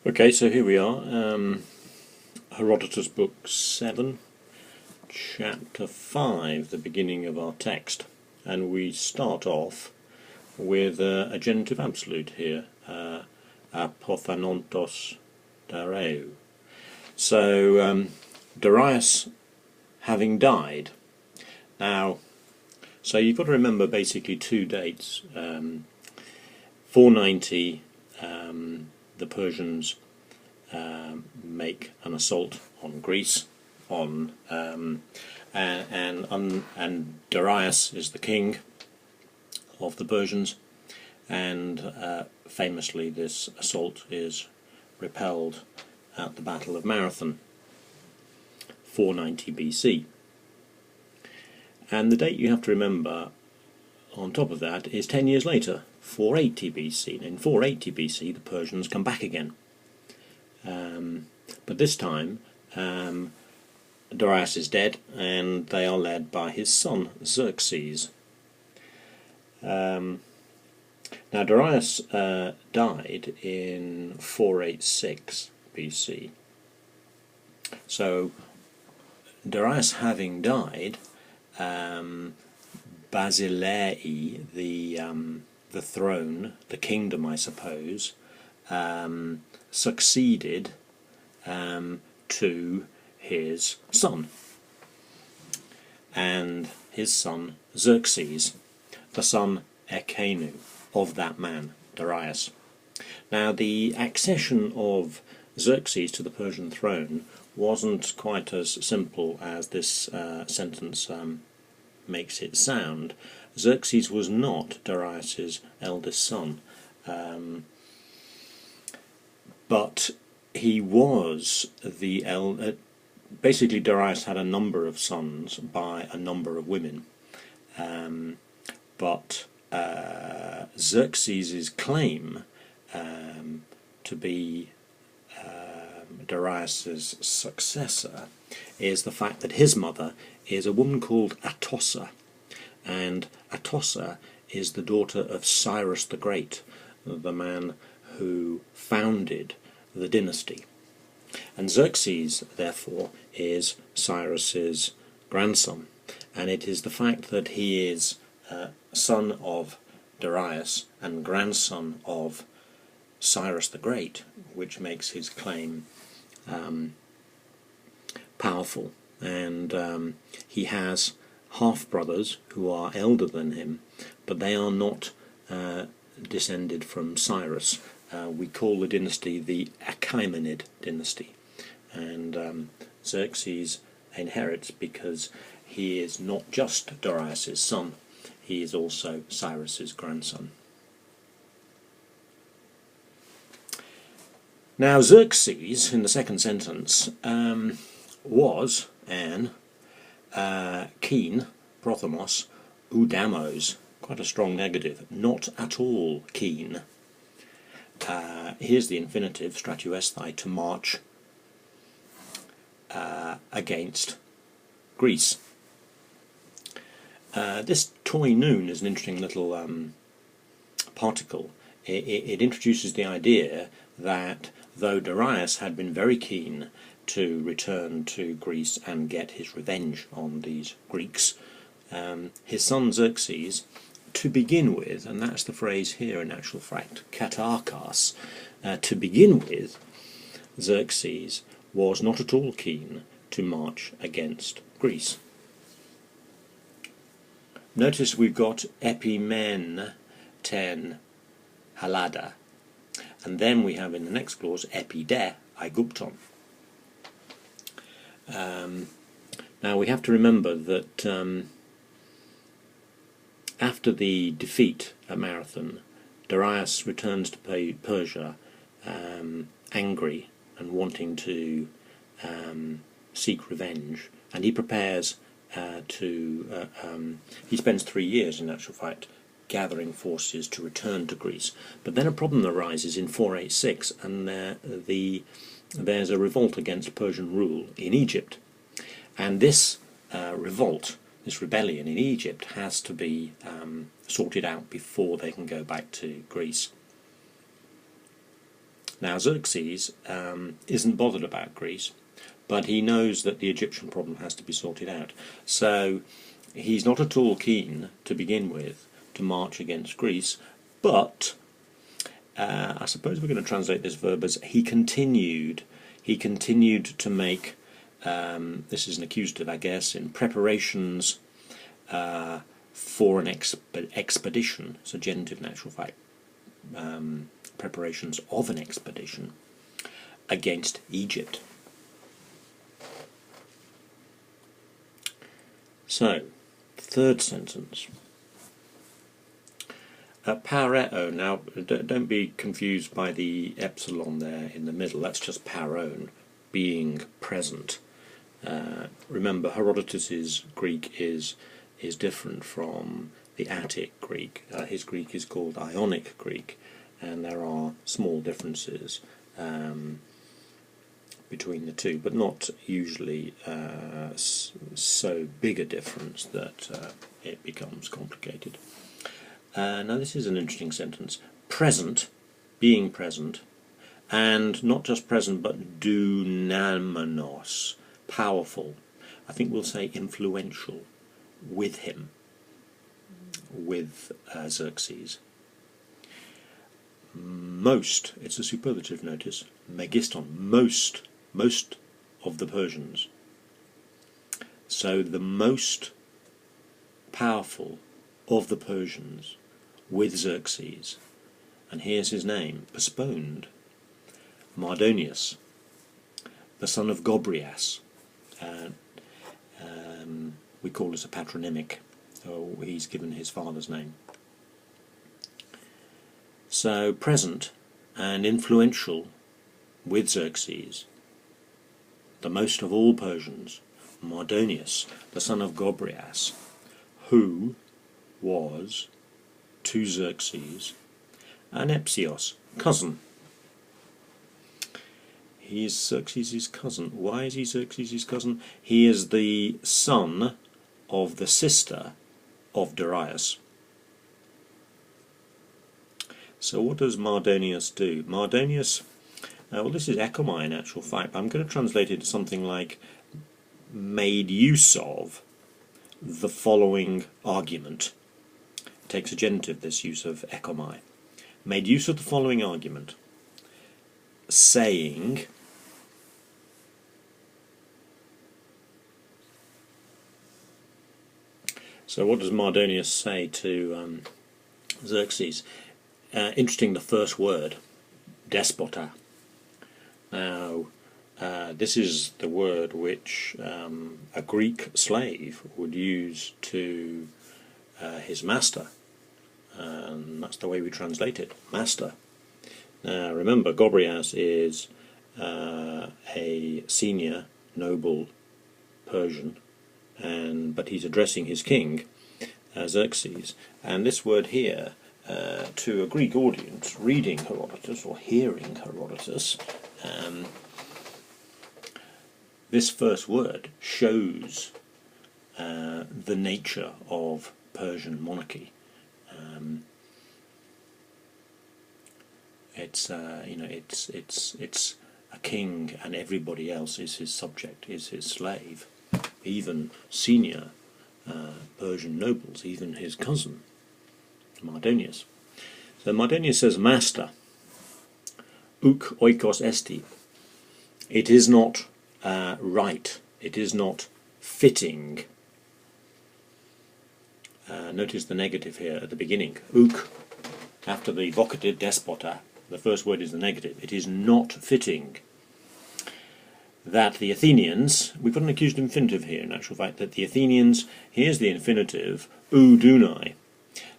Okay, so here we are, Herodotus Book 7, Chapter 5, the beginning of our text. And we start off with a genitive absolute here, apothanontos dareu. So, Darius having died. Now, so you've got to remember basically two dates. 490, the Persians make an assault on Greece, and Darius is the king of the Persians, and famously this assault is repelled at the Battle of Marathon, 490 BC. And the date you have to remember on top of that is 10 years later, 480 BC. And in 480 BC the Persians come back again. But this time Darius is dead and they are led by his son Xerxes. Now Darius died in 486 BC. So Darius having died, Basileia, the throne, the kingdom, I suppose, succeeded to his son, and his son Xerxes, the son Ekenu of that man, Darius. Now, the accession of Xerxes to the Persian throne wasn't quite as simple as this sentence makes it sound. Xerxes was not Darius's eldest son, but he was the basically Darius had a number of sons by a number of women, but Xerxes's claim to be Darius's successor is the fact that his mother is a woman called Atossa, and Atossa is the daughter of Cyrus the Great, the man who founded the dynasty. And Xerxes, therefore, is Cyrus's grandson, and it is the fact that he is son of Darius and grandson of Cyrus the Great which makes his claim powerful. And he has half-brothers who are elder than him, but they are not descended from Cyrus. We call the dynasty the Achaemenid dynasty, and Xerxes inherits because he is not just Darius's son, he is also Cyrus's grandson. Now Xerxes, in the second sentence, was an keen, prothemos, udamos, quite a strong negative, not at all keen. Here's the infinitive, stratuesthai, to march against Greece. This toi noon is an interesting little particle. It introduces the idea that though Darius had been very keen to return to Greece and get his revenge on these Greeks, his son Xerxes, to begin with, and that's the phrase here in actual fact, katarchas, to begin with, Xerxes was not at all keen to march against Greece. Notice we've got epimen ten halada, and then we have in the next clause epide aigupton. Now we have to remember that after the defeat at Marathon, Darius returns to Persia angry and wanting to seek revenge, and he prepares he spends 3 years in actual fact gathering forces to return to Greece. But then a problem arises in 486, and there's a revolt against Persian rule in Egypt, and this revolt, this rebellion in Egypt, has to be sorted out before they can go back to Greece. Now Xerxes isn't bothered about Greece, but he knows that the Egyptian problem has to be sorted out. So he's not at all keen, to begin with, to march against Greece, but I suppose we're going to translate this verb as he continued to make, this is an accusative, I guess, in preparations for an expedition, so genitive in actual fact, preparations of an expedition against Egypt. So, third sentence. Pareo, now don't be confused by the epsilon there in the middle, that's just paron, being present. Remember, Herodotus's Greek is different from the Attic Greek. His Greek is called Ionic Greek, and there are small differences between the two, but not usually so big a difference that it becomes complicated. Now this is an interesting sentence. Present, being present, and not just present but dunamenos, powerful. I think we'll say influential, with him, with Xerxes. Most, it's a superlative notice, megiston, most of the Persians. So the most powerful of the Persians with Xerxes, and here's his name, postponed, Mardonius, the son of Gobryas. We call this a patronymic, so he's given his father's name. So present and influential with Xerxes, the most of all Persians, Mardonius, the son of Gobryas, who was to Xerxes an Epsios, cousin. He is Xerxes' cousin. Why is he Xerxes' cousin? He is the son of the sister of Darius. So what does Mardonius do? Mardonius, well, this is ecomai in actual fact, but I'm going to translate it to something like made use of the following argument. It takes a genitive, this use of ecomai. Made use of the following argument, saying, so what does Mardonius say to Xerxes? Interesting, the first word, despota. Now, this is the word which a Greek slave would use to his master, and that's the way we translate it, master. Now, remember, Gobryas is a senior noble Persian, but he's addressing his king, Xerxes, and this word here, to a Greek audience reading Herodotus or hearing Herodotus, this first word shows the nature of Persian monarchy. It's a king, and everybody else is his subject, is his slave. Even senior Persian nobles, even his cousin Mardonius. So Mardonius says, "Master, uk oikos esti." It is not right. It is not fitting. Notice the negative here at the beginning. Uk, after the vocative despota, the first word is the negative. It is not fitting that the Athenians, we've got an accusative infinitive here in actual fact, that the Athenians, here's the infinitive, udunai.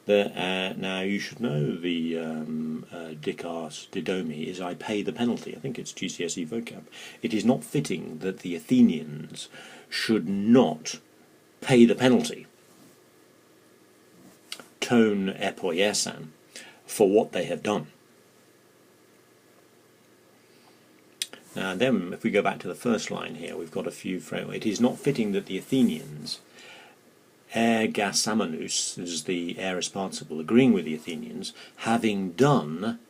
Now you should know the dikars didomi is I pay the penalty. I think it's GCSE vocab. It is not fitting that the Athenians should not pay the penalty, ton epoiesan, for what they have done. Now then, if we go back to the first line here, we've got a few phrases. It is not fitting that the Athenians, ergasamanus, this is the aorist participle, agreeing with the Athenians, having done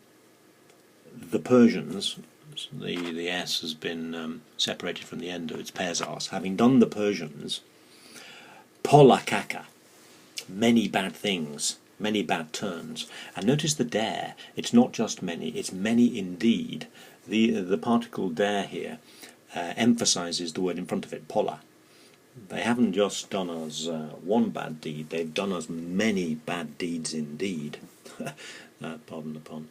the Persians, the S has been separated from the end of its pesas, having done the Persians, pola kaka, many bad things, many bad turns. And notice the dare, it's not just many, it's many indeed. The particle dare here emphasises the word in front of it, pola. They haven't just done us one bad deed, they've done us many bad deeds indeed. Pardon the pun.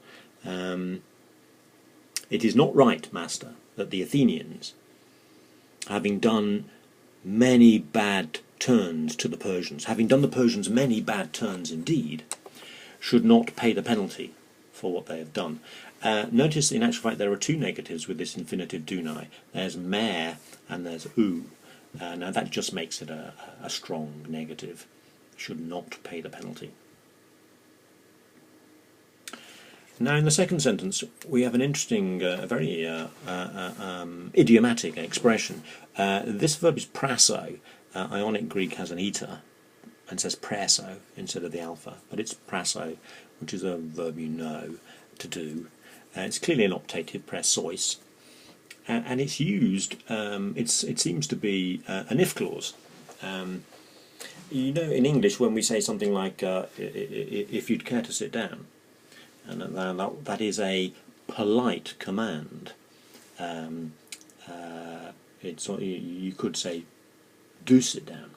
It is not right, master, that the Athenians, having done many bad turns to the Persians, having done the Persians many bad turns indeed, should not pay the penalty for what they have done. Notice, in actual fact, there are two negatives with this infinitive dunai. There's mer and there's u. Now that just makes it a strong negative. Should not pay the penalty. Now in the second sentence we have an interesting, very idiomatic expression. This verb is praso. Ionic Greek has an eta and says preso instead of the alpha, but it's praso, which is a verb you know, to do. It's clearly an optative, presois, and it's used, it seems to be an if clause. You know, in English when we say something like, if you'd care to sit down, and that is a polite command. You could say, do sit down,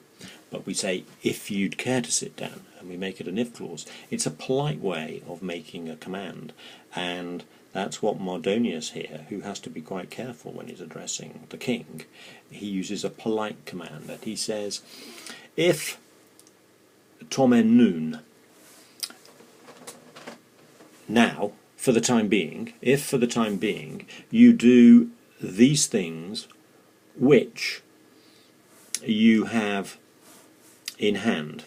but we say, if you'd care to sit down, and we make it an if clause. It's a polite way of making a command, and that's what Mardonius here, who has to be quite careful when he's addressing the king, he uses a polite command, that he says, if tomen nun, now, for the time being, if for the time being you do these things which you have in hand.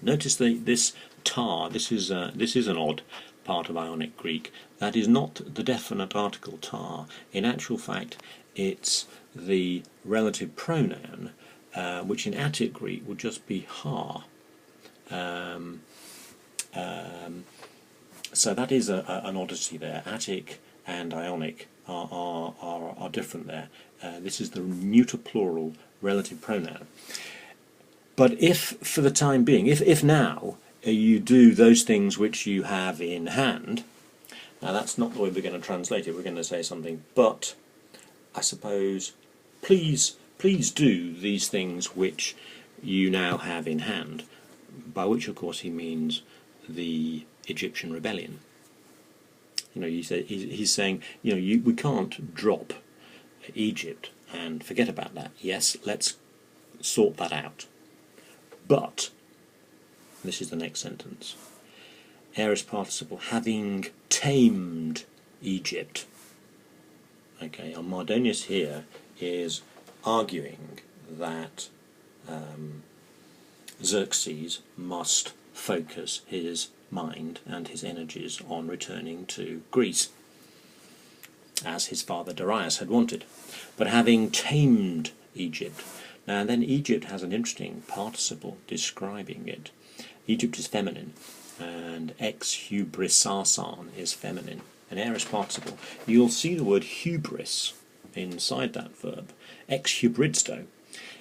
Notice this tar, this is an odd part of Ionic Greek. That is not the definite article tar. In actual fact, it's the relative pronoun, which in Attic Greek would just be ha. So that is an oddity there. Attic and Ionic are different there. This is the neuter plural relative pronoun. But if for the time being, if now you do those things which you have in hand, now that's not the way we're going to translate it. We're going to say something, but I suppose, please do these things which you now have in hand, by which of course he means the Egyptian rebellion. You know, he's saying, you know, we can't drop Egypt and forget about that. Yes, let's sort that out. But, this is the next sentence, aorist participle, having tamed Egypt. Okay, and Mardonius here is arguing that Xerxes must focus his mind and his energies on returning to Greece, as his father Darius had wanted. But having tamed Egypt, now then Egypt has an interesting participle describing it. Egypt is feminine, and ex hybrisasan is feminine, an aorist participle. You'll see the word hubris inside that verb, ex hybridsto.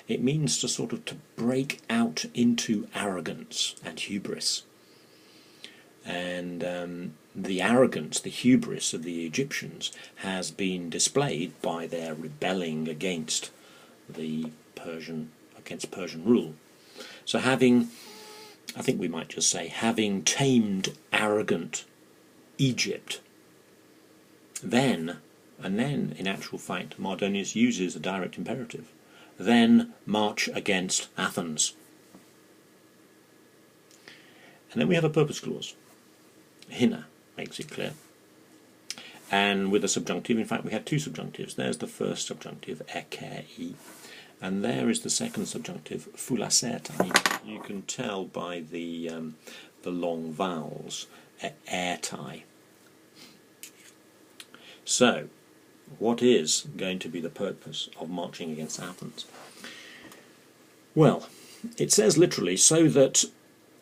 It means to sort of to break out into arrogance and hubris. And the arrogance, the hubris of the Egyptians has been displayed by their rebelling against Persian rule. So having, I think we might just say, having tamed arrogant Egypt, then in actual fact Mardonius uses a direct imperative, then march against Athens. And then we have a purpose clause. Hina makes it clear. And with a subjunctive, in fact we have two subjunctives. There's the first subjunctive, ekei, and there is the second subjunctive, phulasetai. You can tell by the long vowels, airtai. So, what is going to be the purpose of marching against Athens? Well, it says literally, so that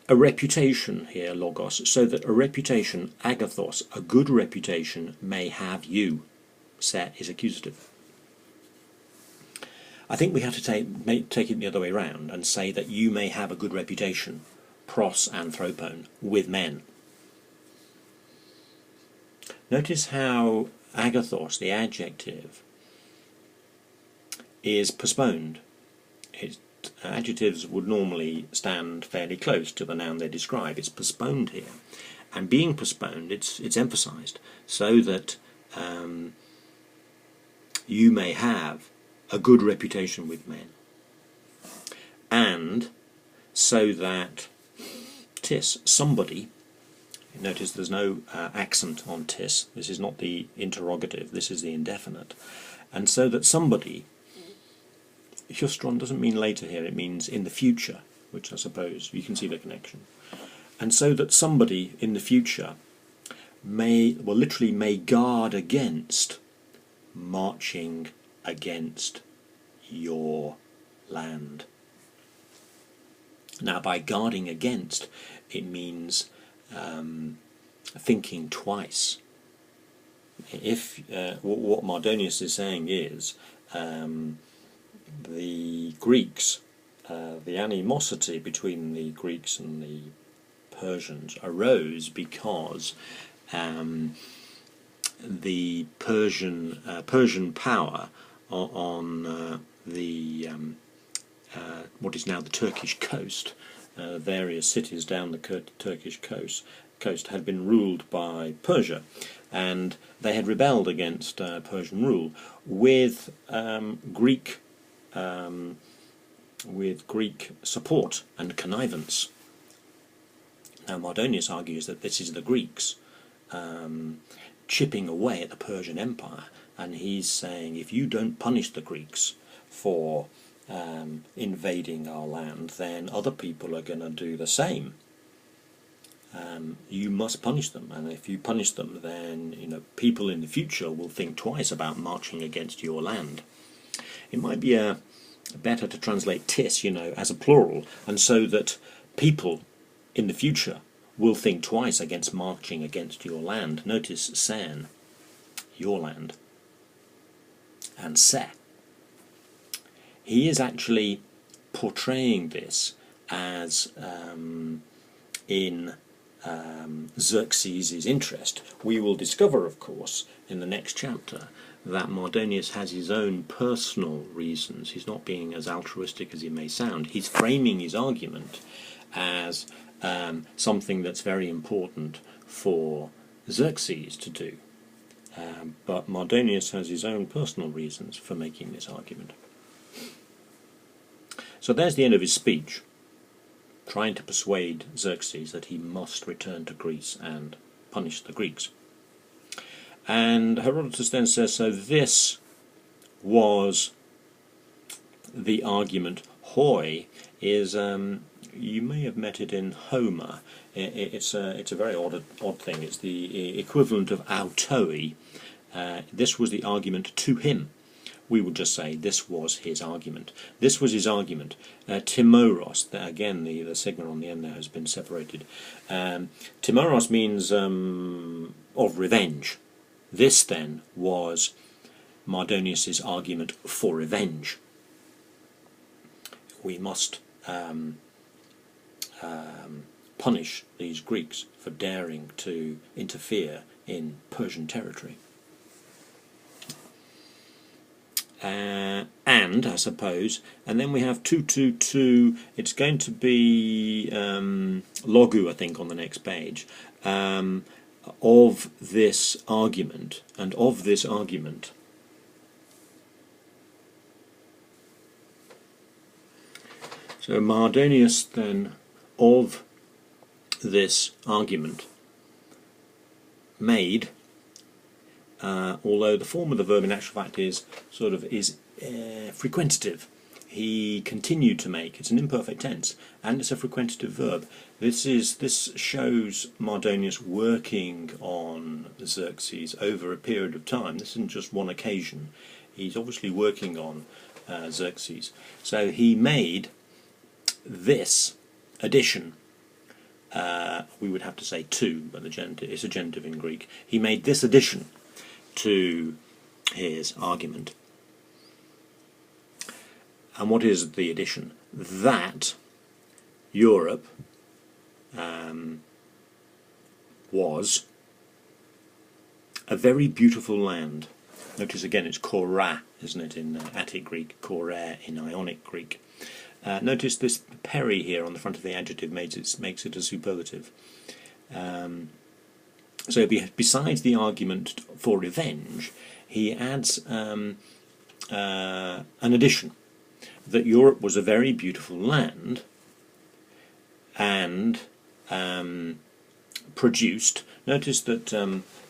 a reputation here, logos, so that a reputation, agathos, a good reputation, may have you. Se is accusative. I think we have to take it the other way round and say that you may have a good reputation, pros anthropon, with men. Notice how agathos, the adjective, is postponed. Adjectives would normally stand fairly close to the noun they describe. It's postponed here. And being postponed, it's emphasised, so that you may have a good reputation with men. And so that tis, somebody, notice there's no accent on tis, this is not the interrogative, this is the indefinite, and so that somebody, Hjustron doesn't mean later here, it means in the future, which I suppose you can see the connection. And so that somebody in the future may, well, literally may guard against marching against your land. Now, by guarding against, it means thinking twice. If what Mardonius is saying is the Greeks, the animosity between the Greeks and the Persians arose because the Persian power on the what is now the Turkish coast, various cities down the Turkish coast had been ruled by Persia, and they had rebelled against Persian rule with Greek support and connivance. Now Mardonius argues that this is the Greeks chipping away at the Persian Empire, and he's saying if you don't punish the Greeks for invading our land, then other people are going to do the same. You must punish them, and if you punish them, then people in the future will think twice about marching against your land. It might be better to translate tis, as a plural, and so that people in the future will think twice against marching against your land. Notice sen, your land, and se. He is actually portraying this as in Xerxes' interest. We will discover, of course, in the next chapter that Mardonius has his own personal reasons. He's not being as altruistic as he may sound. He's framing his argument as something that's very important for Xerxes to do. But Mardonius has his own personal reasons for making this argument. So there's the end of his speech, trying to persuade Xerxes that he must return to Greece and punish the Greeks. And Herodotus then says, so this was the argument. Hoi is, you may have met it in Homer. It's a very odd thing. It's the equivalent of autoi. This was the argument to him. We would just say this was his argument. This was his argument. Timoros, again the sigma on the end there has been separated. Timoros means of revenge. This then was Mardonius's argument for revenge. We must punish these Greeks for daring to interfere in Persian territory. And I suppose, and then we have 222. It's going to be logu, I think, on the next page, of this argument, and of this argument. So Mardonius then, of this argument, made. Although the form of the verb in actual fact is frequentative. He continued to make. It's an imperfect tense, and it's a frequentative verb. This shows Mardonius working on Xerxes over a period of time. This isn't just one occasion. He's obviously working on Xerxes. So he made this addition we would have to say to, but it's a genitive in Greek. He made this addition to his argument. And what is the addition? That Europe was a very beautiful land. Notice again it's kora, isn't it, in Attic Greek, kore in Ionic Greek. Notice this peri here on the front of the adjective makes it a superlative. So besides the argument for revenge, he adds an addition, that Europe was a very beautiful land and produced. Notice that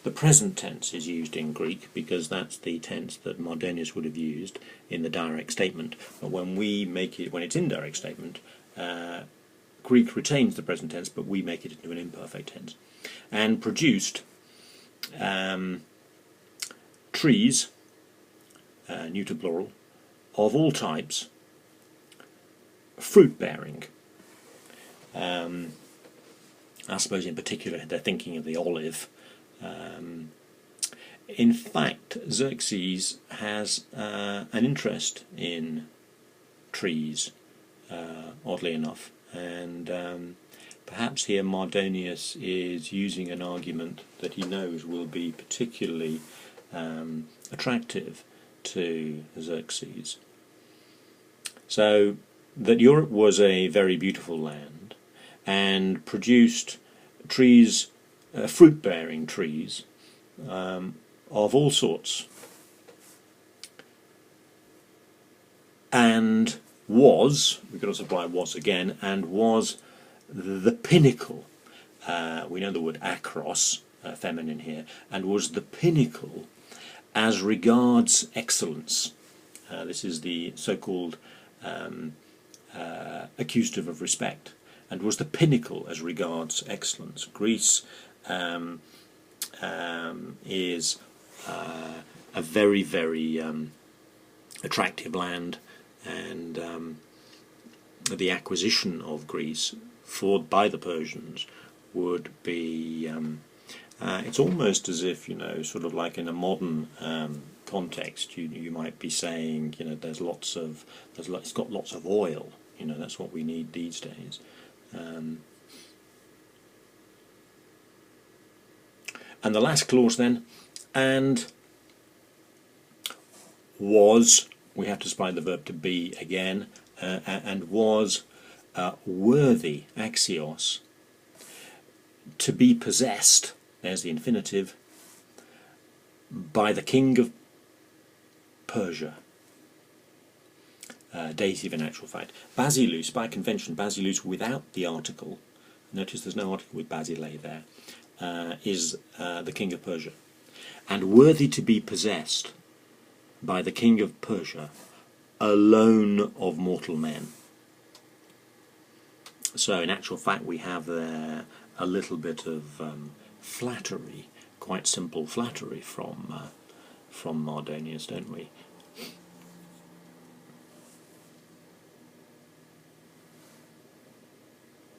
the present tense is used in Greek because that's the tense that Mardonius would have used in the direct statement. But when we make it, when it's indirect statement, Greek retains the present tense, but we make it into an imperfect tense. And produced trees, neuter plural, of all types, fruit-bearing. I suppose in particular they're thinking of the olive. In fact, Xerxes has an interest in trees, oddly enough, and perhaps here Mardonius is using an argument that he knows will be particularly attractive to Xerxes. So, that Europe was a very beautiful land and produced trees, fruit-bearing trees, of all sorts, and was, we've got to supply was again, and was the pinnacle, we know the word akros, feminine here, and was the pinnacle as regards excellence. This is the so-called accusative of respect, and was the pinnacle as regards excellence. Greece is a very, very attractive land, and the acquisition of Greece by the Persians would be, it's almost as if, sort of like in a modern context, you might be saying, it's got lots of oil, that's what we need these days. And the last clause then, and was, we have to supply the verb to be again, and was worthy, axios, to be possessed, there's the infinitive, by the king of Persia. Dative in actual fact. Basilus, by convention, Basilus without the article, notice there's no article with Basile there, is the king of Persia. And worthy to be possessed by the king of Persia, alone of mortal men. So in actual fact we have there a little bit of flattery, quite simple flattery from Mardonius, don't we?